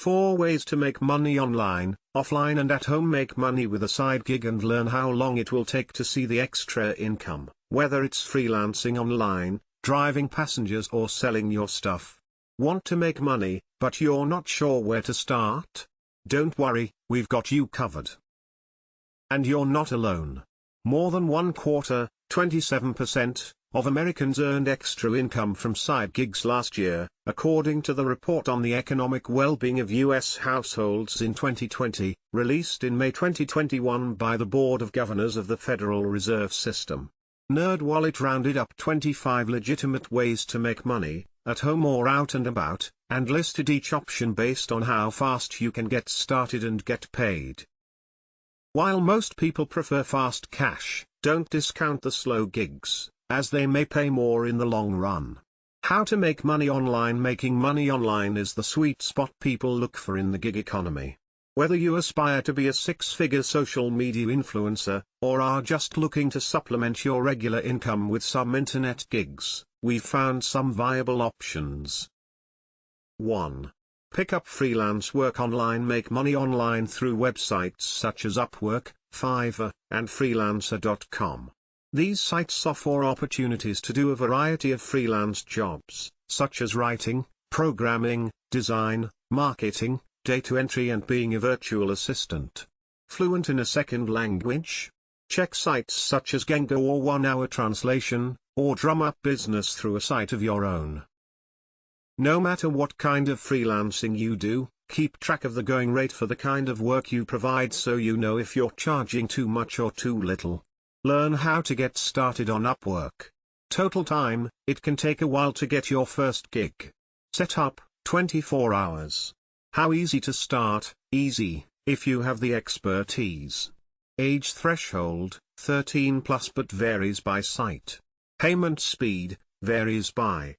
4 ways to make money online, offline and at home. Make money with a side gig and learn how long it will take to see the extra income, whether it's freelancing online, driving passengers or selling your stuff. Want to make money, but you're not sure where to start? Don't worry, we've got you covered. And you're not alone. More than 1/4, 27%, of Americans earned extra income from side gigs last year, according to the report on the economic well-being of U.S. households in 2020, released in May 2021 by the Board of Governors of the Federal Reserve System. NerdWallet rounded up 25 legitimate ways to make money, at home or out and about, and listed each option based on how fast you can get started and get paid. While most people prefer fast cash, don't discount the slow gigs, as they may pay more in the long run. How to make money online. Making money online is the sweet spot people look for in the gig economy. Whether you aspire to be a 6-figure social media influencer, or are just looking to supplement your regular income with some internet gigs, we've found some viable options. 1. Pick up freelance work online. Make money online through websites such as Upwork, Fiverr, and Freelancer.com. These sites offer opportunities to do a variety of freelance jobs, such as writing, programming, design, marketing, data entry and being a virtual assistant. Fluent in a second language? Check sites such as Gengo or 1 Hour Translation, or drum up business through a site of your own. No matter what kind of freelancing you do, keep track of the going rate for the kind of work you provide so you know if you're charging too much or too little. Learn how to get started on Upwork. Total time: it can take a while to get your first gig. Setup: 24 hours. How easy to start? Easy, if you have the expertise. Age threshold: 13 plus but varies by site. Payment speed: varies by.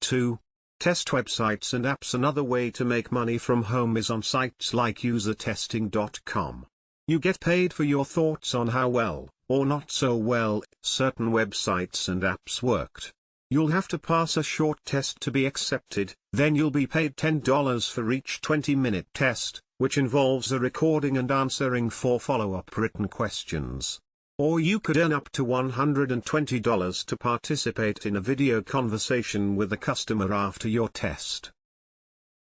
2. Test websites and apps. Another way to make money from home is on sites like usertesting.com. You get paid for your thoughts on how well, or not so well, certain websites and apps worked. You'll have to pass a short test to be accepted, then you'll be paid $10 for each 20-minute test, which involves a recording and answering 4 follow-up written questions. Or you could earn up to $120 to participate in a video conversation with the customer after your test.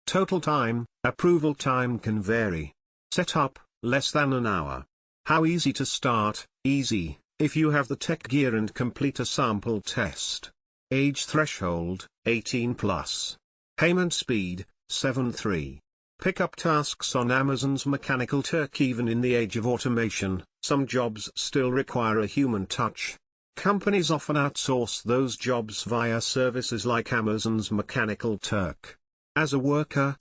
Total time: approval time can vary. Setup: less than an hour. How easy to start? Easy, if you have the tech gear and complete a sample test. Age threshold: 18 plus. Payment speed: 7.3. Pick up tasks on Amazon's Mechanical Turk. Even in the age of automation, some jobs still require a human touch. Companies often outsource those jobs via services like Amazon's Mechanical Turk. As a worker,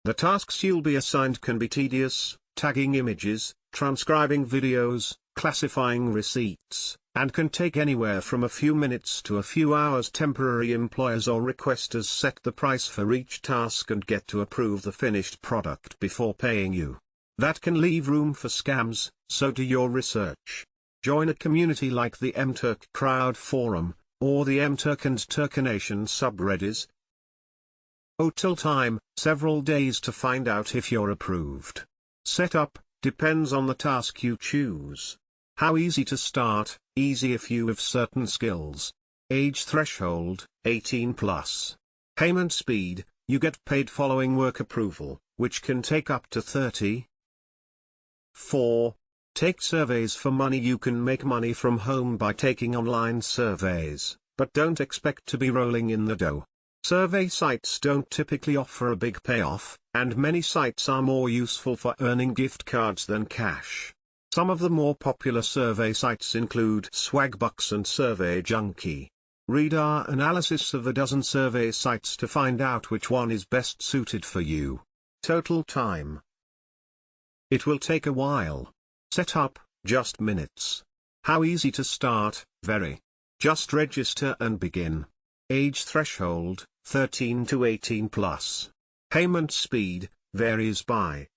the tasks you'll be assigned can be tedious: tagging images, transcribing videos, classifying receipts, and can take anywhere from a few minutes to a few hours. Temporary employers or requesters set the price for each task and get to approve the finished product before paying you. That can leave room for scams, so do your research. Join a community like the MTurk Crowd Forum, or the MTurk and Turkanation subreddits. Total time: several days to find out if you're approved. Setup: depends on the task you choose. How easy to start? Easy if you have certain skills. Age threshold: 18 plus. Payment speed: you get paid following work approval, which can take up to 30. 4. Take surveys for money. You can make money from home by taking online surveys, but don't expect to be rolling in the dough. Survey sites don't typically offer a big payoff, and many sites are more useful for earning gift cards than cash. Some of the more popular survey sites include Swagbucks and Survey Junkie. Read our analysis of a dozen survey sites to find out which one is best suited for you. Total time: it will take a while. Setup: just minutes. How easy to start? Very. Just register and begin. Age threshold: 13 to 18 plus. Payment speed: varies by.